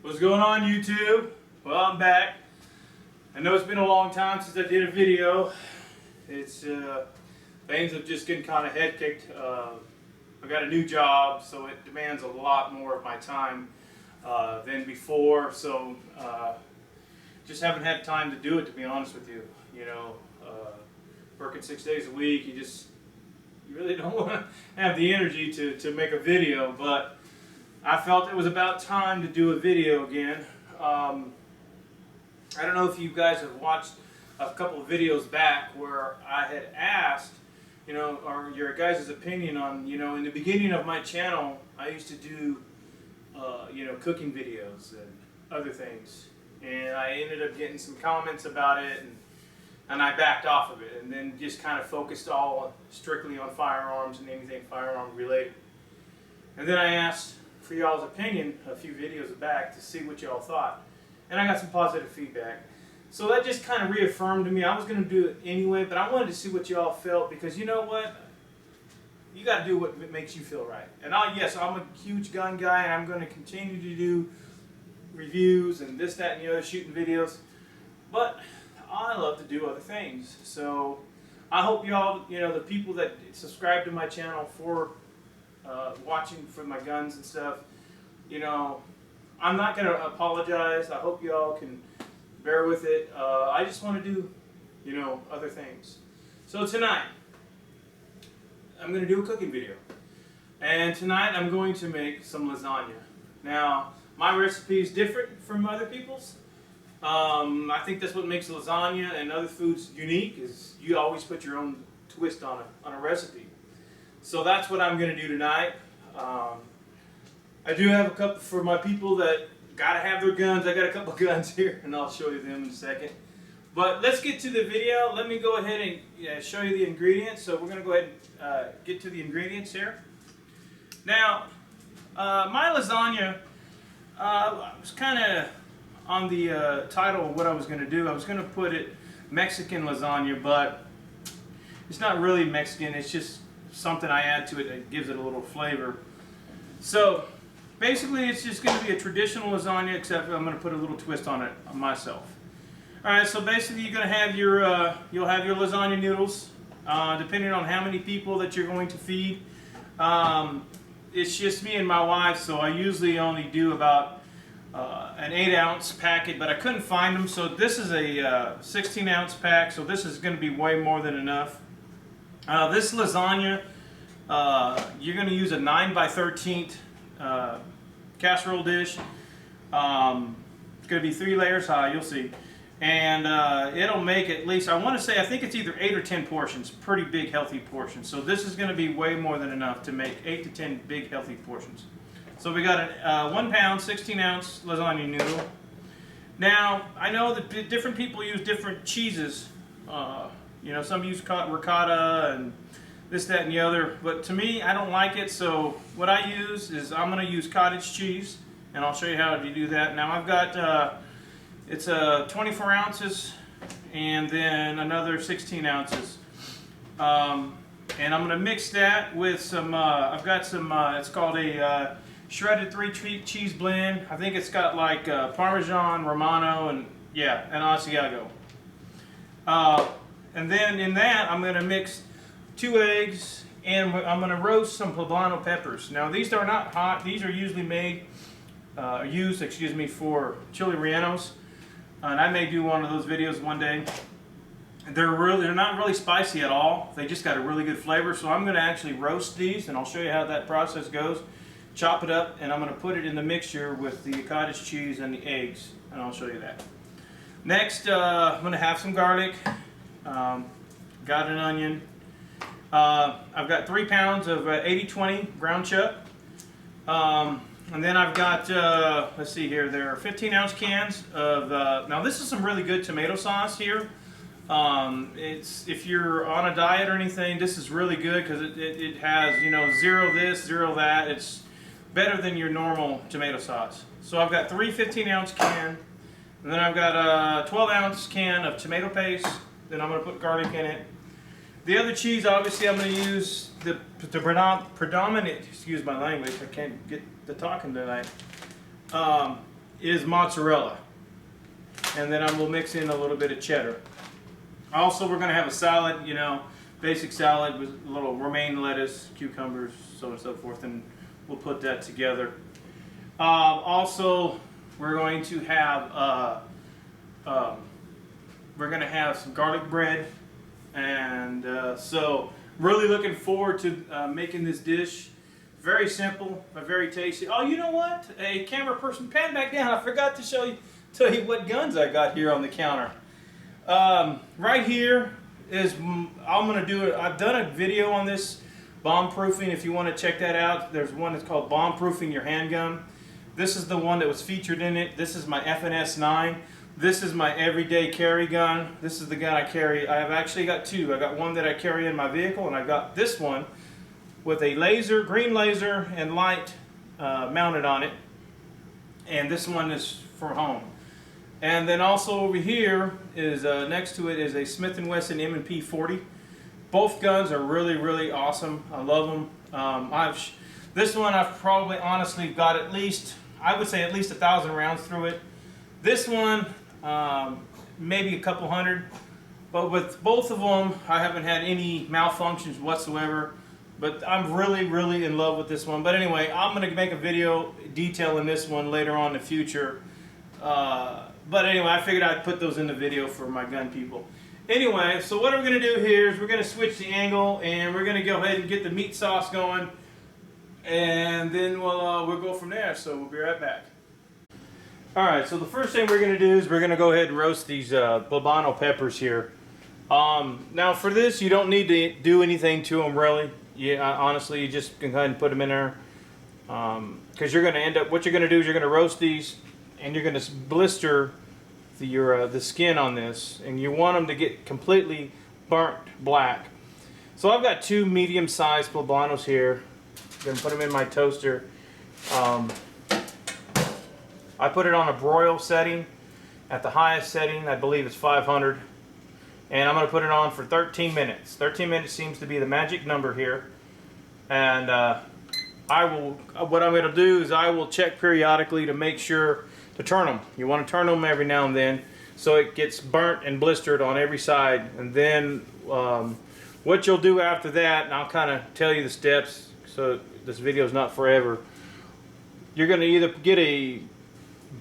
What's going on, YouTube? Well, I'm back. I know it's been a long time since I did a video. It's things have just getting kind of hectic. I got a new job, so it demands a lot more of my time than before. So just haven't had time to do it, to be honest with you. You know, working 6 days a week, you really don't want to have the energy to make a video, but I felt it was about time to do a video again. I don't know if you guys have watched a couple of videos back where I had asked, you know, or your guys' opinion on, you know, in the beginning of my channel, I used to do, you know, cooking videos and other things. And I ended up getting some comments about it, and I backed off of it, and then just kind of focused all strictly on firearms and anything firearm related. And then I asked for y'all's opinion a few videos back to see what y'all thought, and I got some positive feedback. So that just kind of reaffirmed to me I was going to do it anyway, but I wanted to see what y'all felt, because you know what, you got to do what makes you feel right. And yes, I'm a huge gun guy, and I'm going to continue to do reviews and this, that, and the other, shooting videos, but I love to do other things. So I hope y'all, you know, the people that subscribe to my channel for watching for my guns and stuff, you know, I'm not going to apologize. I hope y'all can bear with it. I just want to do, you know, other things. So tonight, I'm going to do a cooking video. And tonight I'm going to make some lasagna. Now, my recipe is different from other people's. I think that's what makes lasagna and other foods unique, is you always put your own twist on a recipe. So that's what I'm going to do tonight. I do have a couple for my people that gotta have their guns. I got a couple guns here, and I'll show you them in a second. But let's get to the video. Let me go ahead and show you the ingredients. So we're going to go ahead and get to the ingredients here. Now, my lasagna, I was kind of on the title of what I was going to do. I was going to put it Mexican lasagna, but it's not really Mexican. It's just something I add to it that gives it a little flavor. So basically it's just going to be a traditional lasagna, except I'm going to put a little twist on it myself. Alright, so basically you're going to have your you'll have your lasagna noodles, depending on how many people that you're going to feed. It's just me and my wife, so I usually only do about an 8-ounce packet, but I couldn't find them, so this is a 16-ounce pack, so this is going to be way more than enough. This lasagna, you're going to use a 9x13 casserole dish. It's going to be 3 layers high, you'll see. And it'll make at least, I want to say, I think it's either 8 or 10 portions, pretty big healthy portions. So this is going to be way more than enough to make 8 to 10 big healthy portions. So we got a 1 pound, 16-ounce lasagna noodle. Now, I know that different people use different cheeses. You know, some use ricotta and this, that, and the other, but to me, I don't like it, so what I use is I'm going to use cottage cheese, and I'll show you how to do that. Now, I've got, it's 24 ounces, and then another 16 ounces, and I'm going to mix that with some, I've got some, it's called a shredded 3 cheese blend. I think it's got like Parmesan, Romano, and yeah, and Asiago. And then in that, I'm going to mix 2 eggs, and I'm going to roast some poblano peppers. Now, these are not hot. These are usually used for chili rellenos. And I may do one of those videos one day. They're not really spicy at all. They just got a really good flavor. So I'm going to actually roast these, and I'll show you how that process goes. Chop it up, and I'm going to put it in the mixture with the cottage cheese and the eggs, and I'll show you that. Next, I'm going to have some garlic. Got an onion. I've got 3 pounds of 80-20 ground chuck. And then I've got, let's see here, there are 15-ounce cans of, now this is some really good tomato sauce here. If you're on a diet or anything, this is really good because it has, you know, 0 this, 0 that. It's better than your normal tomato sauce. So I've got 3 15-ounce cans, and then I've got a 12-ounce can of tomato paste. Then I'm going to put garlic in it. The other cheese, obviously, I'm going to use the predominant, excuse my language, I can't get to talking tonight. is mozzarella. And then I will mix in a little bit of cheddar. Also, we're going to have a salad, you know, basic salad with a little romaine lettuce, cucumbers, so on and so forth, and we'll put that together. Also, we're going to have some garlic bread, and so really looking forward to making this dish. Very simple, but very tasty. Oh, you know what? A camera person, pan back down. I forgot to tell you what guns I got here on the counter. Right here is, I'm going to do it. I've done a video on this, bomb proofing. If you want to check that out, there's one that's called bomb proofing your handgun. This is the one that was featured in it. This is my FNS 9. This is my everyday carry gun. This is the gun I carry. I have actually got two. I got one that I carry in my vehicle, and I got this one with a laser, green laser and light mounted on it. And this one is for home. And then also over here is next to it is a Smith & Wesson M&P 40. Both guns are really, really awesome. I love them. This one I've probably honestly got at least, I would say at least 1,000 rounds through it. This one, maybe a couple hundred. But with both of them, I haven't had any malfunctions whatsoever. But I'm really, really in love with this one. But anyway, I'm going to make a video detailing this one later on in the future. But anyway, I figured I'd put those in the video for my gun people. Anyway, so what we're going to do here is we're going to switch the angle, and we're going to go ahead and get the meat sauce going. And then we'll go from there. So we'll be right back. Alright, so the first thing we're going to do is we're going to go ahead and roast these poblano peppers here. Now for this, you don't need to do anything to them really. Honestly, you just can go ahead and put them in there. Because you're going to end up, what you're going to do is you're going to roast these, and you're going to blister the skin on this, and you want them to get completely burnt black. So I've got two medium-sized poblanos here. I'm going to put them in my toaster. I put it on a broil setting. At the highest setting, I believe it's 500. And I'm going to put it on for 13 minutes. 13 minutes seems to be the magic number here. And what I'm going to do is I will check periodically to make sure to turn them. You want to turn them every now and then so it gets burnt and blistered on every side. And then what you'll do after that, and I'll kind of tell you the steps so this video is not forever. You're going to either get a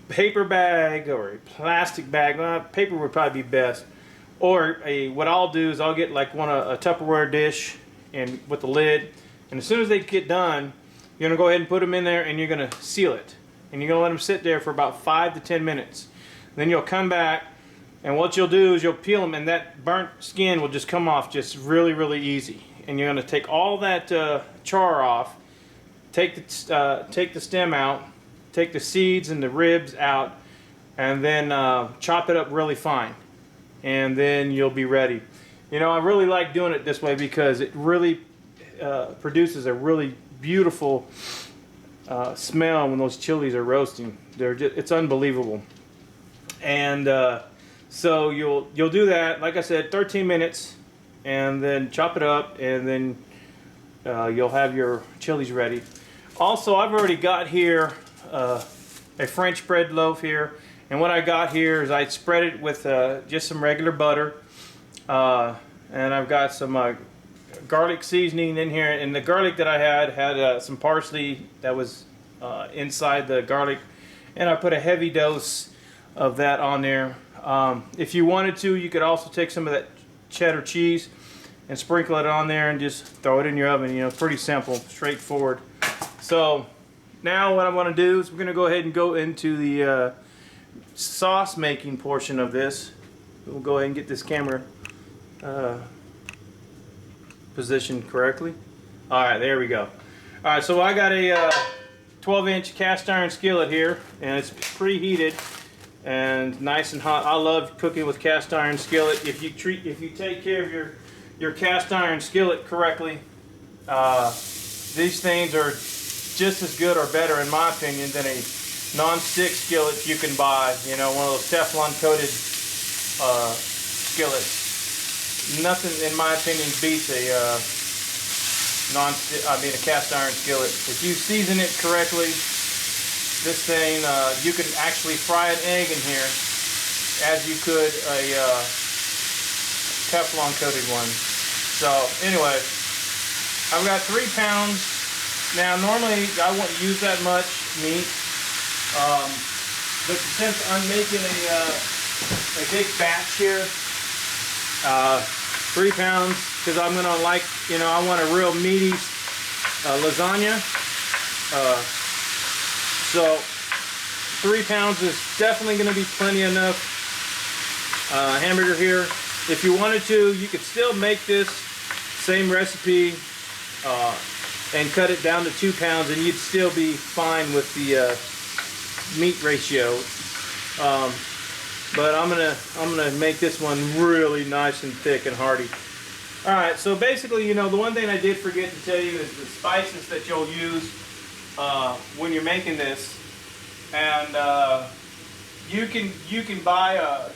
paper bag or a plastic bag. Well, paper would probably be best. Or what I'll do is I'll get like a Tupperware dish and with the lid. And as soon as they get done, you're going to go ahead and put them in there, and you're going to seal it. And you're going to let them sit there for about 5 to 10 minutes. Then you'll come back, and what you'll do is you'll peel them, and that burnt skin will just come off just really, really easy. And you're going to take all that char off, take the stem out, take the seeds and the ribs out, and then chop it up really fine. And then you'll be ready. You know, I really like doing it this way because it really produces a really beautiful smell when those chilies are roasting. It's unbelievable. And so you'll do that, like I said, 13 minutes, and then chop it up, and then you'll have your chilies ready. Also, I've already got here a French bread loaf here, and what I got here is I spread it with just some regular butter, and I've got some garlic seasoning in here, and the garlic that I had some parsley that was inside the garlic, and I put a heavy dose of that on there. If you wanted to, you could also take some of that cheddar cheese and sprinkle it on there and just throw it in your oven. You know, pretty simple, straightforward. So now what I want to do is we're going to go ahead and go into the sauce making portion of this. We'll go ahead and get this camera positioned correctly. Alright, there we go. Alright, so I got a 12-inch cast iron skillet here, and it's preheated and nice and hot. I love cooking with cast iron skillet. If you take care of your cast iron skillet correctly, these things are just as good or better, in my opinion, than a non-stick skillet you can buy. You know, one of those Teflon coated skillets. Nothing, in my opinion, beats a a cast iron skillet. If you season it correctly, This thing, you can actually fry an egg in here as you could a Teflon coated one. So anyway, I've got 3 pounds. Now normally I wouldn't use that much meat, but since I'm making a big batch here, 3 pounds, because I'm gonna I want a real meaty lasagna. So 3 pounds is definitely going to be plenty enough hamburger here. If you wanted to, you could still make this same recipe and cut it down to 2 pounds, and you'd still be fine with the meat ratio. But I'm gonna make this one really nice and thick and hearty. All right, so basically, the one thing I did forget to tell you is the spices that you'll use when you're making this, and you can buy a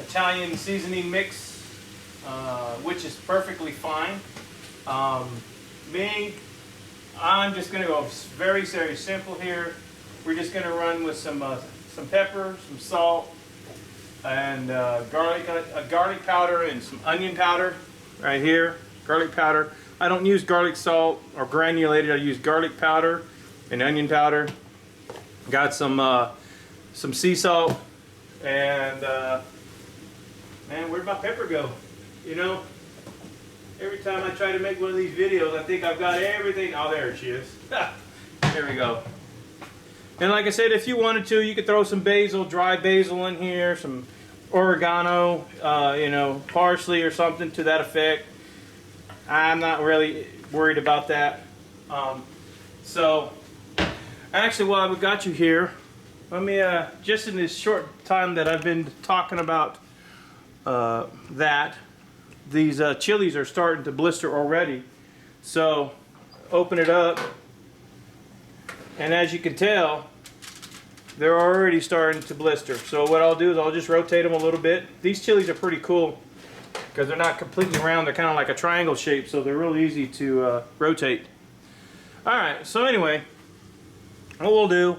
Italian seasoning mix, which is perfectly fine. I'm just going to go very, very simple here. We're just going to run with some pepper, some salt, and garlic powder and some onion powder right here. Garlic powder. I don't use garlic salt or granulated. I use garlic powder and onion powder. Got some sea salt, and man, where'd my pepper go? Every time I try to make one of these videos, I think I've got everything. Oh, there she is. There we go. And like I said, if you wanted to, you could throw some basil, dry basil in here, some oregano, parsley or something to that effect. I'm not really worried about that. So, actually, while I've got you here, let me, just in this short time that I've been talking about these chilies are starting to blister already. So, open it up, and as you can tell, they're already starting to blister. So what I'll do is I'll just rotate them a little bit. These chilies are pretty cool because they're not completely round. They're kind of like a triangle shape, so they're real easy to rotate. Alright, so anyway, what we'll do,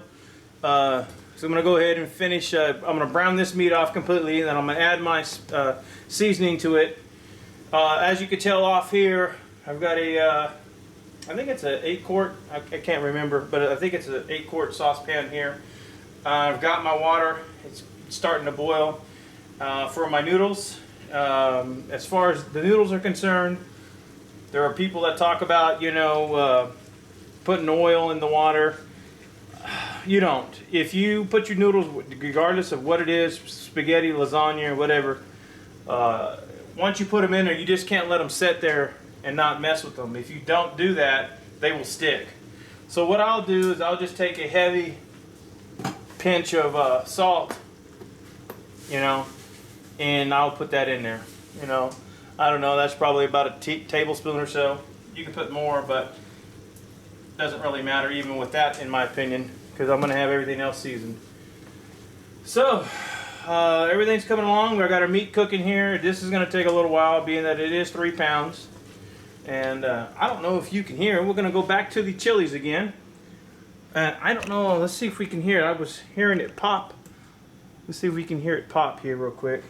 so I'm going to go ahead and finish, I'm going to brown this meat off completely, and then I'm going to add my seasoning to it. As you can tell off here, I've got I think it's an 8-quart, I can't remember, but I think it's an 8-quart saucepan here. I've got my water, it's starting to boil. For my noodles, as far as the noodles are concerned, there are people that talk about, putting oil in the water. You don't. If you put your noodles, regardless of what it is, spaghetti, lasagna, or whatever, once you put them in there, you just can't let them sit there and not mess with them. If you don't do that, they will stick. So what I'll do is I'll just take a heavy pinch of salt, and I'll put that in there. I don't know, that's probably about a tablespoon or so. You can put more, but it doesn't really matter even with that, in my opinion, because I'm going to have everything else seasoned. So everything's coming along. We've got our meat cooking here. This is going to take a little while, being that it is 3 pounds. And I don't know if you can hear. We're going to go back to the chilies again. I don't know. Let's see if we can hear it. I was hearing it pop. Let's see if we can hear it pop here real quick.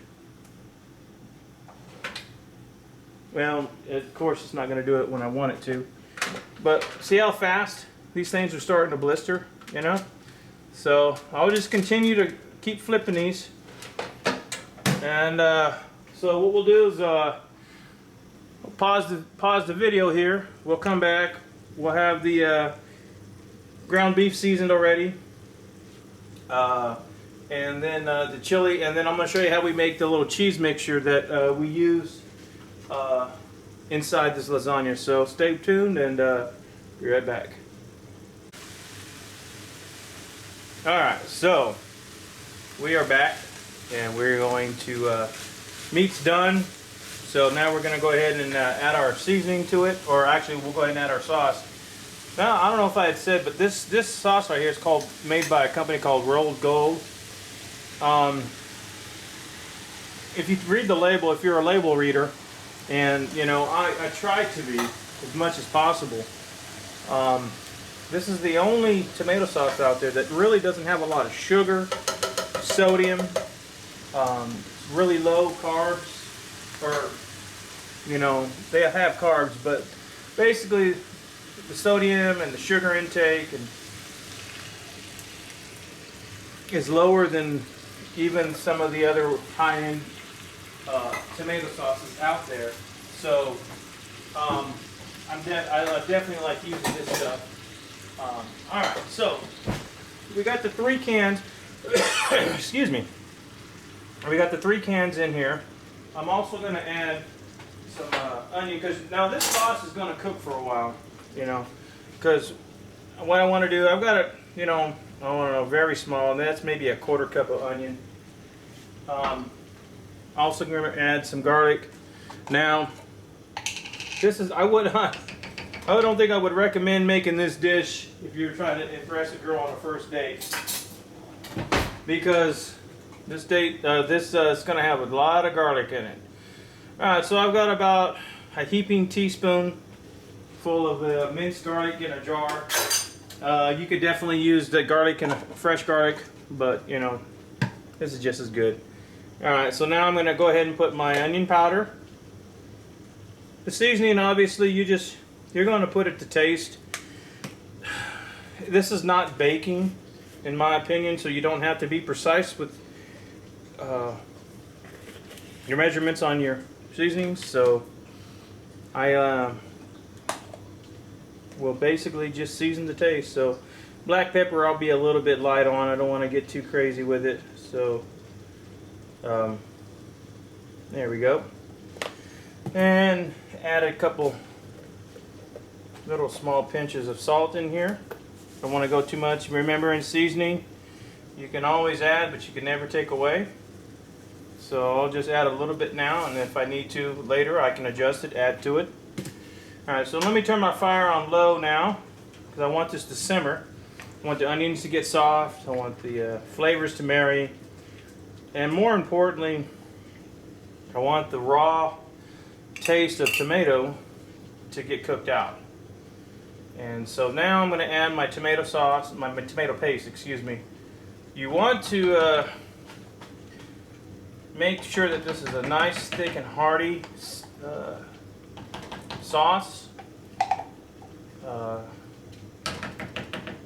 Well, of course it's not going to do it when I want it to. But see how fast these things are starting to blister, So I'll just continue to keep flipping these. And so what we'll do is pause the video here. We'll come back. We'll have the ground beef seasoned already, and then the chili, and then I'm going to show you how we make the little cheese mixture that we use inside this lasagna. So stay tuned, and be right back. Alright, so we are back, and we're going to, meat's done. So now we're going to go ahead and add our seasoning to it, or actually we'll go ahead and add our sauce. Now, I don't know if I had said, but this sauce right here is made by a company called Rolled Gold. If you read the label, if you're a label reader, and I try to be as much as possible. This is the only tomato sauce out there that really doesn't have a lot of sugar, sodium, really low carbs, or, you know, they have carbs, but basically the sodium and the sugar intake and is lower than even some of the other high-end tomato sauces out there. So I definitely like using this stuff. All right, so we got the 3 cans. Excuse me. We got the 3 cans in here. I'm also going to add some onion, because now this sauce is going to cook for a while, you know, because what I want to do, I've got it, you know, I don't know, very small, and that's maybe a 1/4 cup of onion. Also going to add some garlic. Now, this is, I don't think I would recommend making this dish if you're trying to impress a girl on a first date, because this is going to have a lot of garlic in it. Alright, so I've got about a heaping teaspoon full of minced garlic in a jar. You could definitely use the garlic and fresh garlic, but you know, this is just as good. Alright, so now I'm going to go ahead and put my onion powder. The seasoning, obviously, you're going to put it to taste. This is not baking, in my opinion, so you don't have to be precise with your measurements on your seasonings. So I will basically just season the taste. So black pepper I'll be a little bit light on. I don't want to get too crazy with it. So there we go. And add a couple little small pinches of salt in here. Don't want to go too much. Remember, in seasoning you can always add, but you can never take away. So I'll just add a little bit now, and if I need to later I can adjust it, add to it. Alright, so let me turn my fire on low now, because I want this to simmer. I want the onions to get soft, I want the flavors to marry, and more importantly, I want the raw taste of tomato to get cooked out. And so now I'm going to add my tomato sauce, my tomato paste, excuse me. You want to make sure that this is a nice, thick, and hearty sauce.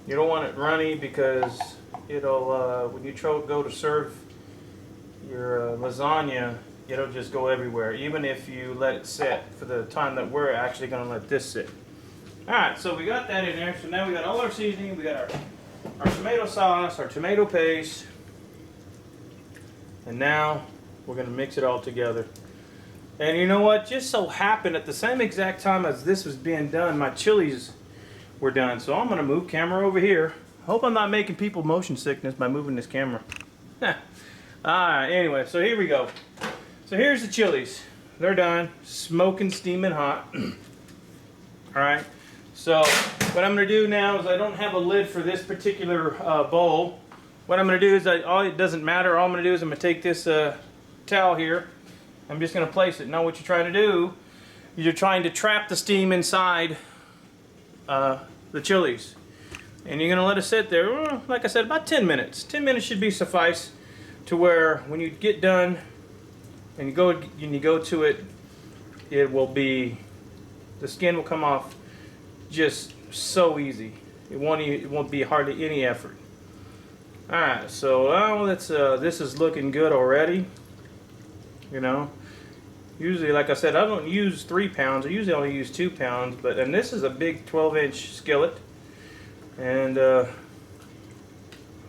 You don't want it runny, because it'll, when you go to serve your lasagna, it'll just go everywhere, even if you let it sit for the time that we're actually going to let this sit. Alright, so we got that in there. So now we got all our seasoning, we got our tomato sauce, our tomato paste, and now we're going to mix it all together. And you know what? Just so happened at the same exact time as this was being done, my chilies were done. So I'm going to move camera over here. Hope I'm not making people motion sickness by moving this camera. Alright, anyway, so here we go. So here's the chilies. They're done, smoking, steaming hot. Alright, so what I'm going to do now is, I don't have a lid for this particular bowl. What I'm going to do is, it doesn't matter, all I'm going to do is I'm going to take this towel here. I'm just going to place it. Now what you're trying to do, you're trying to trap the steam inside the chilies. And you're going to let it sit there, like I said, about 10 minutes. 10 minutes should be suffice, to where when you get done and you go to it, it will be, the skin will come off just so easy. It won't be hardly any effort. Alright, so this is looking good already. You know, usually, like I said, I don't use 3 pounds. I usually only use 2 pounds. And this is a big 12-inch skillet, and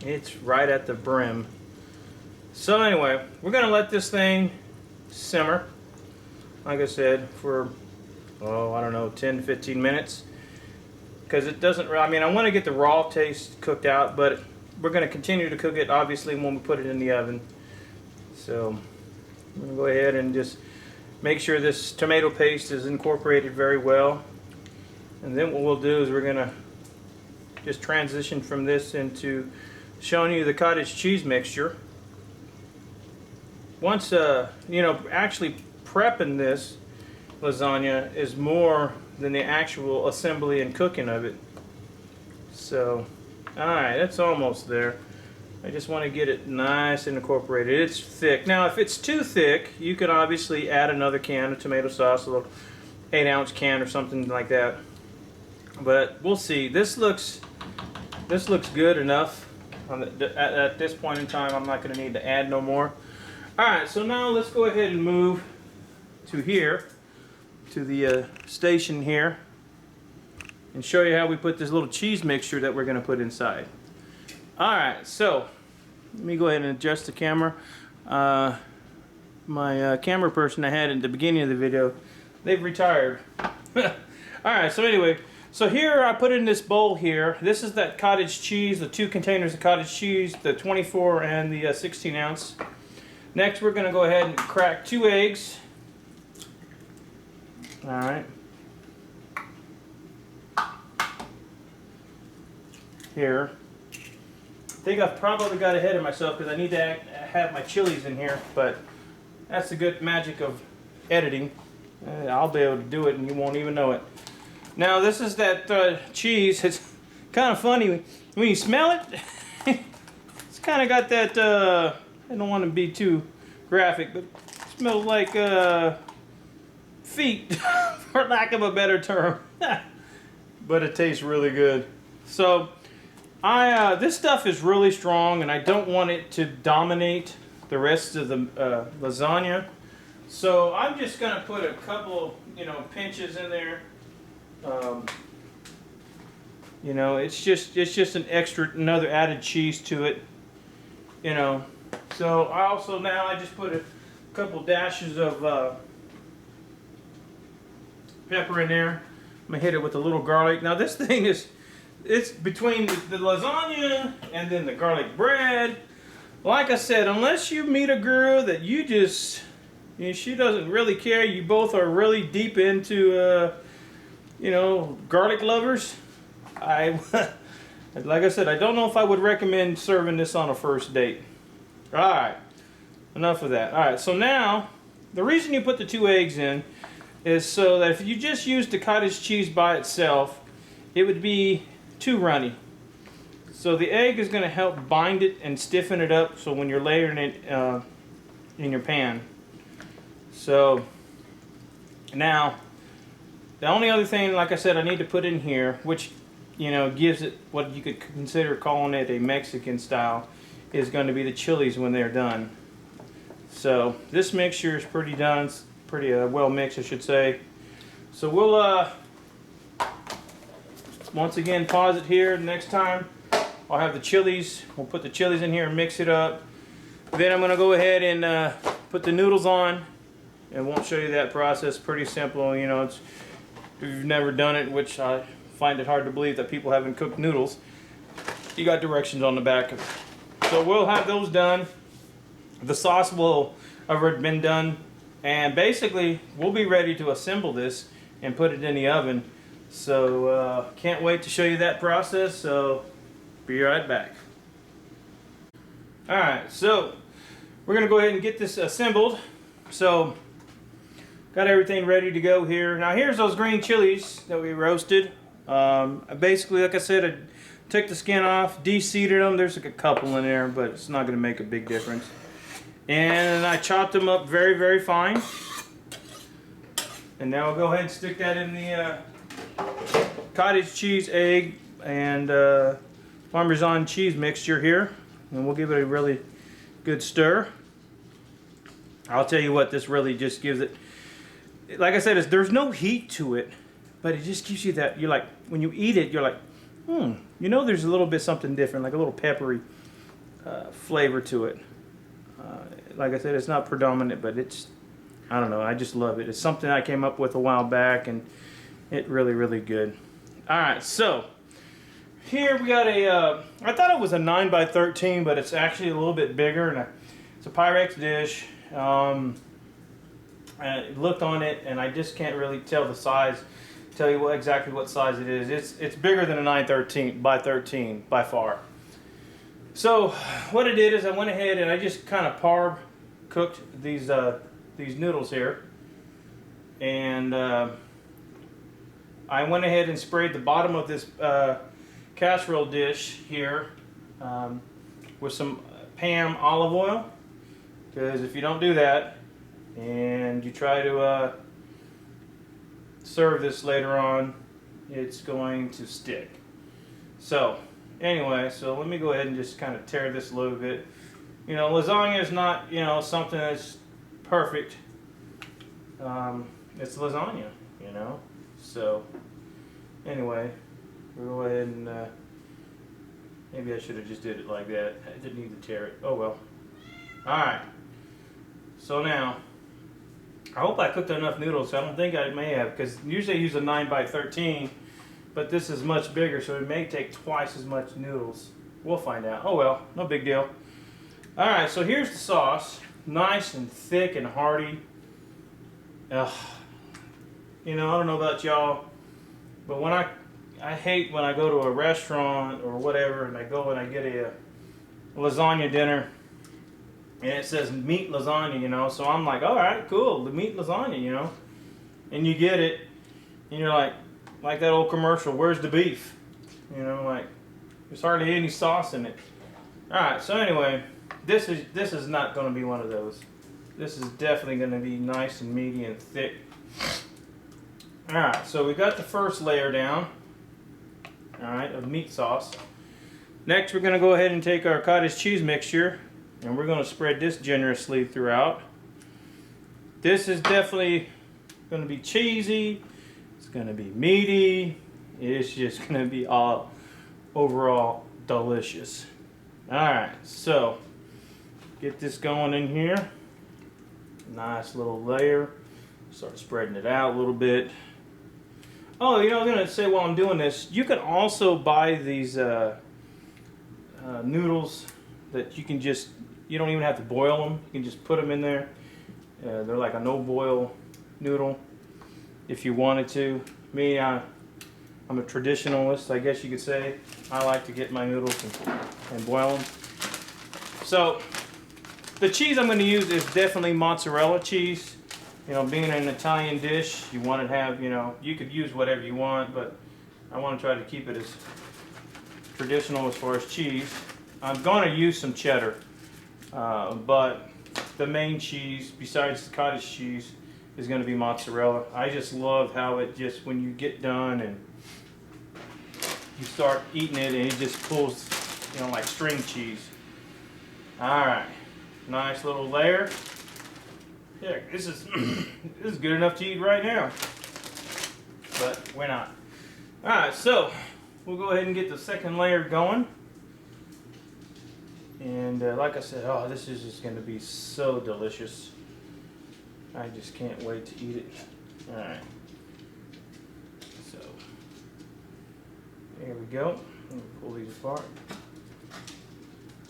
it's right at the brim. So anyway, we're gonna let this thing simmer, like I said, for I don't know, 10 to 15 minutes, because it doesn't, I mean, I want to get the raw taste cooked out, but we're going to continue to cook it obviously when we put it in the oven. So I'm going to go ahead and just make sure this tomato paste is incorporated very well, and then what we'll do is we're going to just transition from this into showing you the cottage cheese mixture. Once you know, actually prepping this lasagna is more than the actual assembly and cooking of it. So, alright, that's almost there. I just want to get it nice and incorporated. It's thick. Now, if it's too thick, you could obviously add another can of tomato sauce, a little 8-ounce can or something like that. But we'll see. This looks good enough. At this point in time, I'm not going to need to add no more. Alright, so now let's go ahead and move to here, to the station here, and show you how we put this little cheese mixture that we're going to put inside. Alright, so let me go ahead and adjust the camera. My camera person I had at the beginning of the video, they've retired. Alright, so anyway, so here I put in this bowl here. This is that cottage cheese, the 2 containers of cottage cheese, the 24 and the 16 ounce. Next we're going to go ahead and crack 2 eggs. Alright. Here. I think I've probably got ahead of myself because I need to have my chilies in here, but that's the good magic of editing. I'll be able to do it and you won't even know it. Now this is that cheese. It's kind of funny when you smell it. It's kind of got that, I don't want to be too graphic, but it smells like feet, for lack of a better term. But it tastes really good. So this stuff is really strong and I don't want it to dominate the rest of the lasagna. So I'm just going to put a couple, pinches in there. It's just an extra, another added cheese to it. So I just put a couple dashes of pepper in there. I'm going to hit it with a little garlic. Now this thing it's between the lasagna and then the garlic bread. Like I said, unless you meet a girl that she doesn't really care, you both are really deep into, garlic lovers. Like I said, I don't know if I would recommend serving this on a first date. Alright, enough of that. Alright, so now, the reason you put the 2 eggs in is so that if you just used the cottage cheese by itself, it would be too runny. So the egg is going to help bind it and stiffen it up so when you're layering it in your pan. So now the only other thing, like I said, I need to put in here, which gives it what you could consider calling it a Mexican style, is going to be the chilies when they're done. So this mixture is pretty well mixed, I should say. So we'll once again pause it here. Next time I'll have the chilies. We'll put the chilies in here and mix it up. Then I'm going to go ahead and put the noodles on. And won't show you that process. Pretty simple. If you've never done it, which I find it hard to believe that people haven't cooked noodles, you got directions on the back. So we'll have those done. The sauce will have been done. And basically, we'll be ready to assemble this and put it in the oven. So can't wait to show you that process, so be right back. Alright, so we're going to go ahead and get this assembled. So got everything ready to go here. Now here's those green chilies that we roasted. Basically, like I said, I took the skin off, de-seeded them. There's like a couple in there, but it's not going to make a big difference. And I chopped them up very, very fine. And now I'll go ahead and stick that in the cottage cheese, egg, and Parmesan cheese mixture here. And we'll give it a really good stir. I'll tell you what, this really just gives it, like I said, there's no heat to it, but it just gives you that, you're like, when you eat it, you're like, there's a little bit something different, like a little peppery flavor to it. Like I said, it's not predominant, but I don't know, I just love it. It's something I came up with a while back, and it's really, really good. Alright, so here we got I thought it was a 9 by 13, but it's actually a little bit bigger, and it's a Pyrex dish. I looked on it, and I just can't really tell the size, tell you exactly what size it is. It's bigger than a 9 by 13 by far. So what I did is I went ahead and I just kind of par cooked these noodles here, and I went ahead and sprayed the bottom of this casserole dish here with some Pam olive oil, because if you don't do that and you try to serve this later on, it's going to stick. So anyway, so let me go ahead and just kind of tear this a little bit. You know, lasagna is not, you know, something that's perfect. It's lasagna, you know. So anyway, we'll go ahead and maybe I should have just did it like that. I didn't need to tear it. Oh well. Alright. So now, I hope I cooked enough noodles. I don't think I may have, because usually I use a 9x13, but this is much bigger, so it may take twice as much noodles. We'll find out. Oh well, no big deal. Alright, so here's the sauce. Nice and thick and hearty. Ugh. You know, I don't know about y'all, but when I hate when I go to a restaurant or whatever and I go and I get a lasagna dinner and it says meat lasagna, you know, so I'm like, alright, cool, the meat lasagna, you know, and you get it and you're like that old commercial, where's the beef? You know, like, there's hardly any sauce in it. Alright, so anyway, this is not going to be one of those. This is definitely going to be nice and meaty and thick. Alright, so we got the first layer down, alright, of meat sauce. Next we're going to go ahead and take our cottage cheese mixture and we're going to spread this generously throughout. This is definitely going to be cheesy, it's going to be meaty, it's just going to be all overall delicious. Alright, so get this going in here. Nice little layer. Start spreading it out a little bit. Oh, you know, I was going to say while I'm doing this, you can also buy these noodles that you can just, you don't even have to boil them. You can just put them in there. They're like a no-boil noodle if you wanted to. Me, I'm a traditionalist, I guess you could say. I like to get my noodles and boil them. So, the cheese I'm going to use is definitely mozzarella cheese. You know, being an Italian dish, you want to have, you know, you could use whatever you want, but I want to try to keep it as traditional as far as cheese. I'm going to use some cheddar, but the main cheese, besides the cottage cheese, is going to be mozzarella. I just love how it just, when you get done and you start eating it, and it just pulls, you know, like string cheese. Alright, nice little layer. Yeah, this is this is good enough to eat right now, but we're not. Alright, so we'll go ahead and get the second layer going. And like I said, oh, this is just going to be so delicious. I just can't wait to eat it. Alright, so there we go. Let me pull these apart.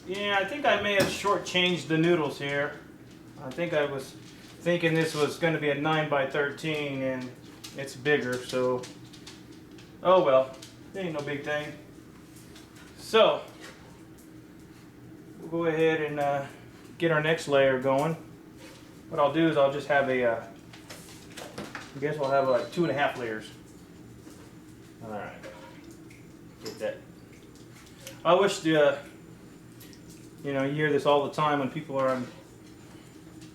Yeah, I think I may have shortchanged the noodles here. I think I was thinking this was going to be a 9x13 and it's bigger, so oh well, it ain't no big thing. So we'll go ahead and get our next layer going. What I'll do is I'll just have a I guess I'll have like 2.5 layers. Alright, get that. I wish the you know, you hear this all the time when people are on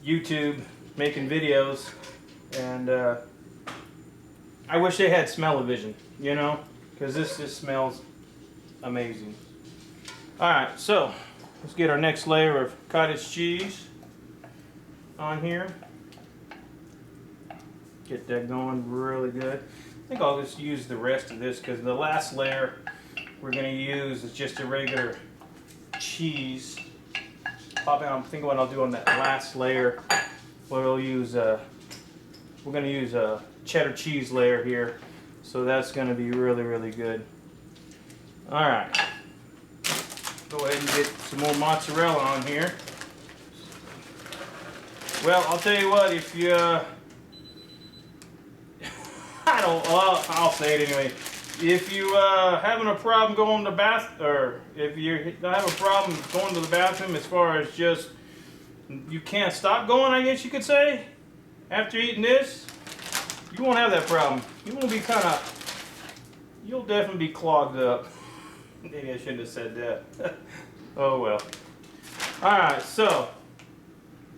YouTube making videos, and I wish they had smell-o-vision, you know, because this just smells amazing. Alright, so let's get our next layer of cottage cheese on here. Get that going really good. I think I'll just use the rest of this because the last layer we're going to use is just a regular cheese. I'm thinking what I'll do on that last layer. We'll use we're going to use a cheddar cheese layer here, so that's going to be really, really good. All right, go ahead and get some more mozzarella on here. Well, I'll tell you what, if you I'll say it anyway. If you having a problem going to the bath, or if you have a problem going to the bathroom, as far as just you can't stop going, I guess you could say, after eating this, you won't have that problem. You won't be you'll definitely be clogged up. Maybe I shouldn't have said that. Oh well. All right, so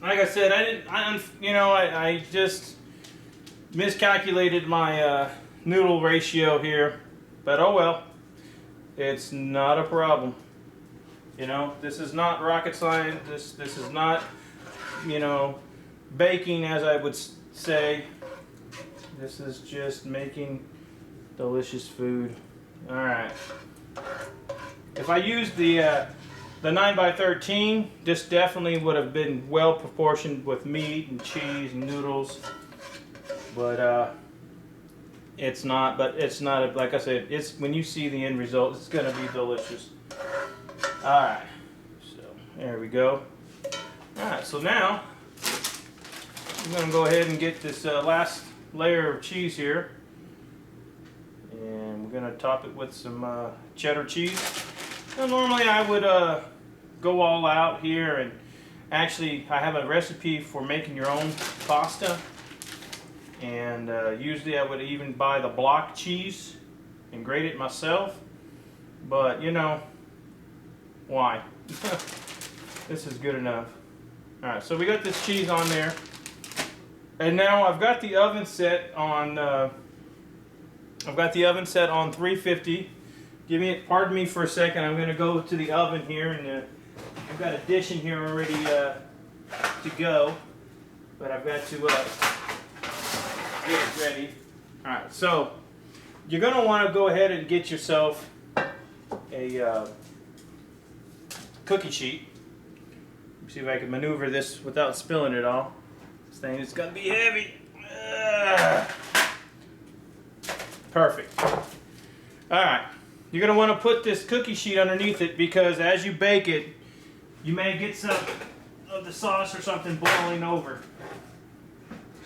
like I said, I just miscalculated my noodle ratio here, but oh well, it's not a problem. You know, this is not rocket science. This is not, you know, baking, as I would say. This is just making delicious food. All right. If I used the 9x13, this definitely would have been well proportioned with meat and cheese and noodles. But it's not. But it's not. Like I said, it's when you see the end result, it's gonna be delicious. All right. So there we go. All right. So now I'm gonna go ahead and get this last layer of cheese here, and we're gonna top it with some cheddar cheese. Now, normally I would go all out here, and actually I have a recipe for making your own pasta, and usually I would even buy the block cheese and grate it myself, but you know, why? This is good enough. Alright, so we got this cheese on there, and now I've got the oven set on 350. Pardon me for a second. I'm going to go to the oven here, and I've got a dish in here already to go, but I've got to get it ready. All right, so you're going to want to go ahead and get yourself a cookie sheet. Let me see if I can maneuver this without spilling it all. This thing is going to be heavy. Perfect. All right. You're going to want to put this cookie sheet underneath it, because as you bake it, you may get some of the sauce or something boiling over.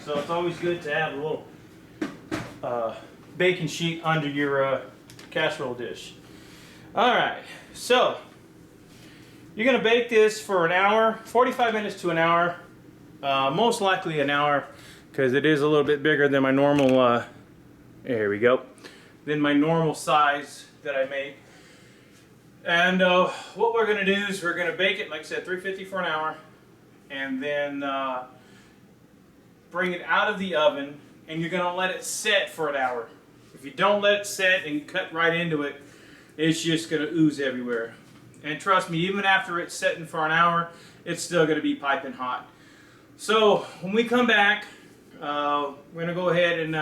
So it's always good to have a little baking sheet under your casserole dish. All right, so you're going to bake this for an hour, 45 minutes to an hour, most likely an hour, because it is a little bit bigger than my normal, there we go, than my normal size that I make. And what we're going to do is we're going to bake it, like I said, 350 for an hour, and then bring it out of the oven, and you're going to let it set for an hour. If you don't let it set and you cut right into it, it's just going to ooze everywhere. And trust me, even after it's setting for an hour, it's still going to be piping hot. So when we come back, we're going to go ahead and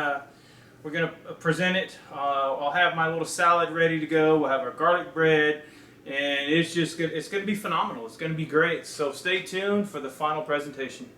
we're going to present it. I'll have my little salad ready to go. We'll have our garlic bread, and it's going to be phenomenal. It's going to be great. So stay tuned for the final presentation.